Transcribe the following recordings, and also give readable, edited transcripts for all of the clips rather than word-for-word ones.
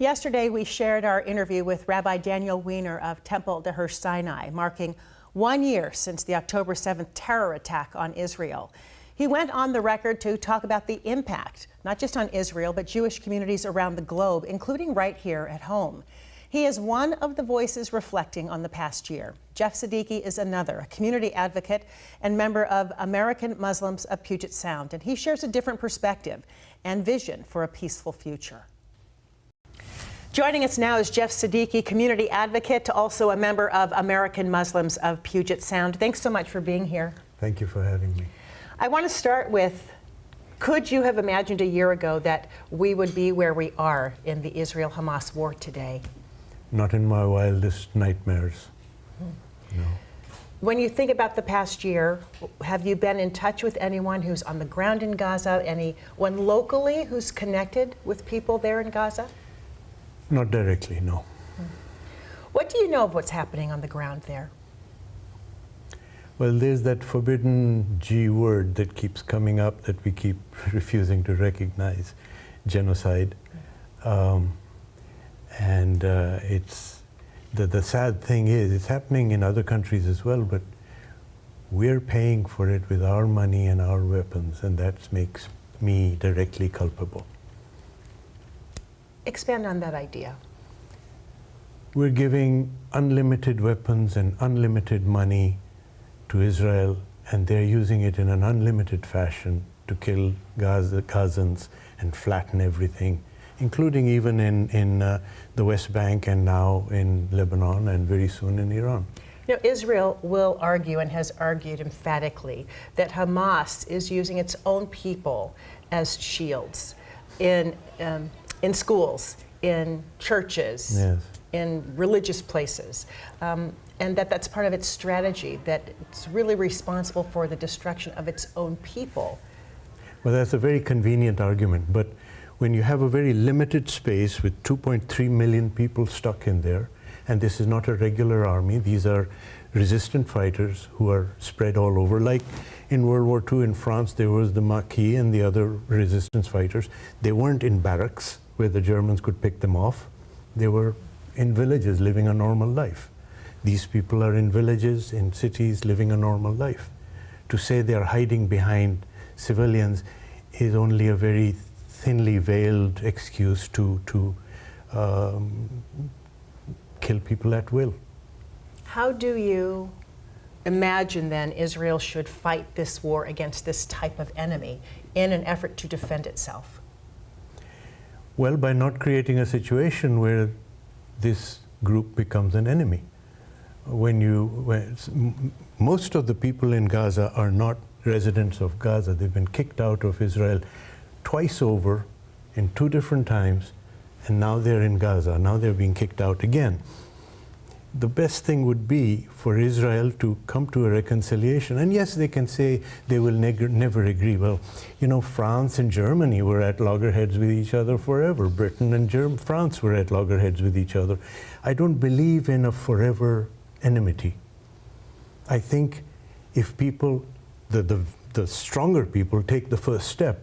Yesterday, we shared our interview with Rabbi Daniel Weiner of Temple Deher Sinai, marking 1 year since the October 7th terror attack on Israel. He went on the record to talk about the impact, not just on Israel, but Jewish communities around the globe, including right here at home. He is one of the voices reflecting on the past year. Jeff Siddiqui is another, a community advocate and member of American Muslims of Puget Sound, and he shares a different perspective and vision for a peaceful future. Joining us now is Jeff Siddiqui, community advocate, also a member of American Muslims of Puget Sound. Thanks so much for being here. Thank you for having me. I want to start with, could you have imagined a year ago that we would be where we are in the Israel-Hamas war today? Not in my wildest nightmares. No. When you think about the past year, have you been in touch with anyone who's on the ground in Gaza, anyone locally who's connected with people there in Gaza? Not directly, no. What do you know of what's happening on the ground there? Well, there's that forbidden G word that keeps coming up that we keep refusing to recognize, genocide. It's the sad thing is it's happening in other countries as well, but we're paying for it with our money and our weapons, and that makes me directly culpable. Expand on that idea. We're giving unlimited weapons and unlimited money to Israel, and they're using it in an unlimited fashion to kill Gazans and flatten everything, including even in the West Bank and now in Lebanon and very soon in Iran. You know, Israel will argue and has argued emphatically that Hamas is using its own people as shields in schools, in churches, yes, in religious places, and that's part of its strategy, that it's really responsible for the destruction of its own people. Well, that's a very convenient argument, but when you have a very limited space with 2.3 million people stuck in there, and this is not a regular army, these are resistant fighters who are spread all over. Like in World War II in France, there was the Maquis and the other resistance fighters. They weren't in barracks where the Germans could pick them off. They were in villages living a normal life. These people are in villages, in cities, living a normal life. To say they're hiding behind civilians is only a very thinly veiled excuse to kill people at will. How do you imagine then Israel should fight this war against this type of enemy in an effort to defend itself? Well, by not creating a situation where this group becomes an enemy. Most of the people in Gaza are not residents of Gaza. They've been kicked out of Israel twice over in 2 different times, and now they're in Gaza. Now they're being kicked out again. The best thing would be for Israel to come to a reconciliation. And yes, they can say they will never agree. Well, you know, France and Germany were at loggerheads with each other forever. Britain and France were at loggerheads with each other. I don't believe in a forever enmity. I think if people, the stronger people take the first step,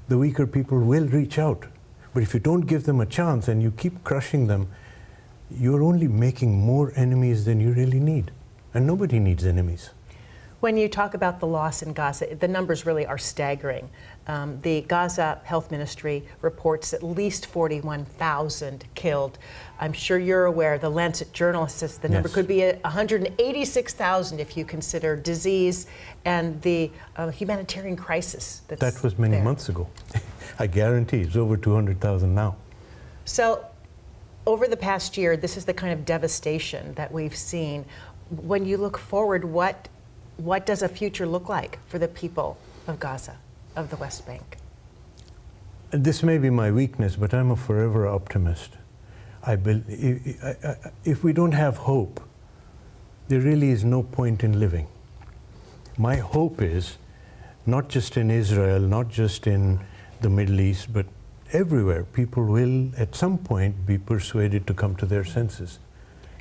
the weaker people will reach out. But if you don't give them a chance and you keep crushing them, you're only making more enemies than you really need. And nobody needs enemies. When you talk about the loss in Gaza, the numbers really are staggering. The Gaza Health Ministry reports at least 41,000 killed. I'm sure you're aware, the Lancet Journal says the number could be 186,000 if you consider disease and the humanitarian crisis that's That was many months ago. I guarantee it's over 200,000 now. So, over the past year, this is the kind of devastation that we've seen. When you look forward, what does a future look like for the people of Gaza, of the West Bank? This may be my weakness, but I'm a forever optimist. If we don't have hope, there really is no point in living. My hope is, not just in Israel, not just in the Middle East, but everywhere, people will at some point be persuaded to come to their senses.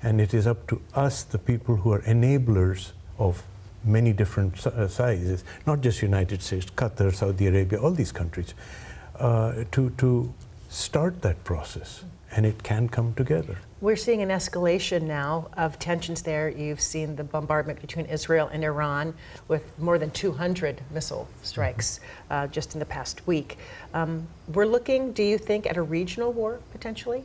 And it is up to us, the people who are enablers of many different sizes, not just United States, Qatar, Saudi Arabia, all these countries, to start that process and it can come together. We're seeing an escalation now of tensions there. You've seen the bombardment between Israel and Iran with more than 200 missile strikes just in the past week. We're looking, do you think, at a regional war potentially?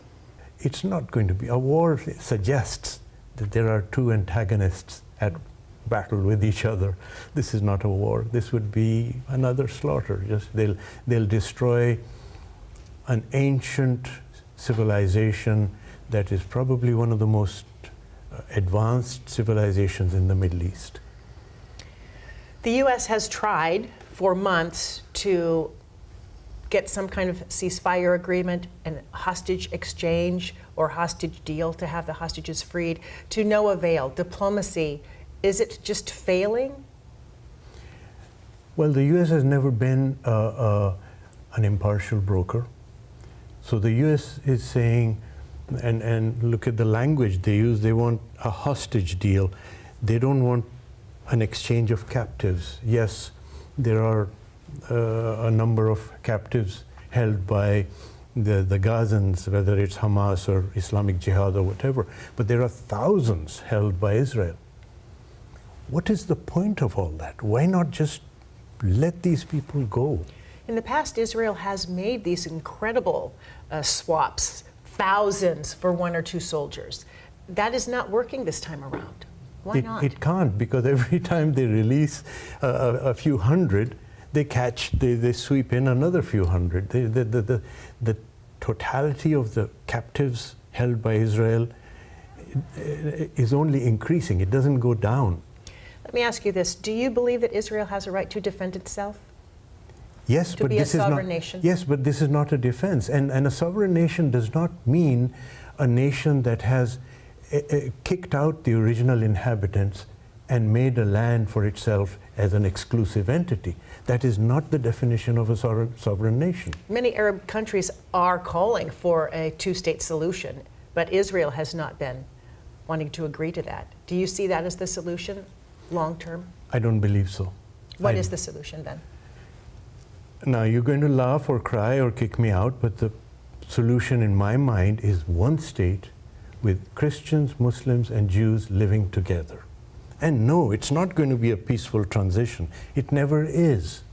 It's not going to be. A war suggests that there are two antagonists at battle with each other. This is not a war. This would be another slaughter. Just they'll destroy an ancient civilization that is probably one of the most advanced civilizations in the Middle East. The U.S. has tried for months to get some kind of ceasefire agreement and hostage exchange or hostage deal to have the hostages freed, to no avail. Diplomacy, is it just failing? Well, the U.S. has never been an impartial broker. So the U.S. is saying, and look at the language they use, they want a hostage deal. They don't want an exchange of captives. Yes, there are a number of captives held by the Gazans, whether it's Hamas or Islamic Jihad or whatever, but there are thousands held by Israel. What is the point of all that? Why not just let these people go? In the past, Israel has made these incredible swaps, thousands for one or two soldiers. That is not working this time around. Why not? It can't, because every time they release a few hundred, they sweep in another few hundred. The totality of the captives held by Israel is only increasing. It doesn't go down. Let me ask you this. Do you believe that Israel has a right to defend itself? Yes, to but be this a is sovereign not, nation? Yes, but this is not a defense. And a sovereign nation does not mean a nation that has kicked out the original inhabitants and made a land for itself as an exclusive entity. That is not the definition of a sovereign nation. Many Arab countries are calling for a two-state solution, but Israel has not been wanting to agree to that. Do you see that as the solution long term? I don't believe so. What is the solution then? Now, you're going to laugh or cry or kick me out, but the solution in my mind is one state with Christians, Muslims, and Jews living together. And no, it's not going to be a peaceful transition. It never is.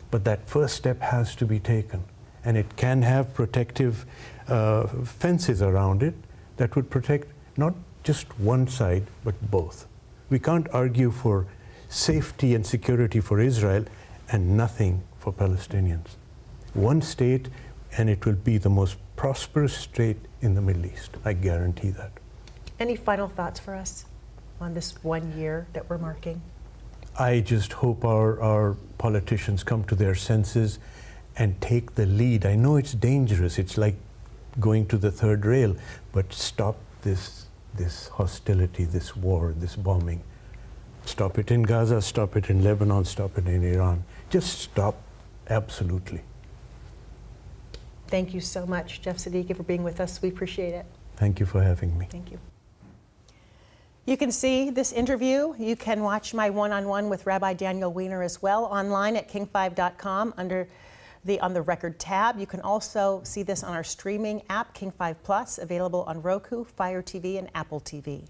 But that first step has to be taken. And it can have protective fences around it that would protect not just one side, but both. We can't argue for safety and security for Israel and nothing for Palestinians. One state, and it will be the most prosperous state in the Middle East. I guarantee that. Any final thoughts for us on this 1 year that we're marking? I just hope our politicians come to their senses and take the lead. I know it's dangerous. It's like going to the third rail, but stop this hostility, this war, this bombing. Stop it in Gaza, stop it in Lebanon, stop it in Iran. Just stop, absolutely. Thank you so much, Jeff Siddiqui, for being with us. We appreciate it. Thank you for having me. Thank you. You can see this interview. You can watch my one-on-one with Rabbi Daniel Weiner as well online at king5.com on the record tab. You can also see this on our streaming app, King 5 Plus, available on Roku, Fire TV, and Apple TV.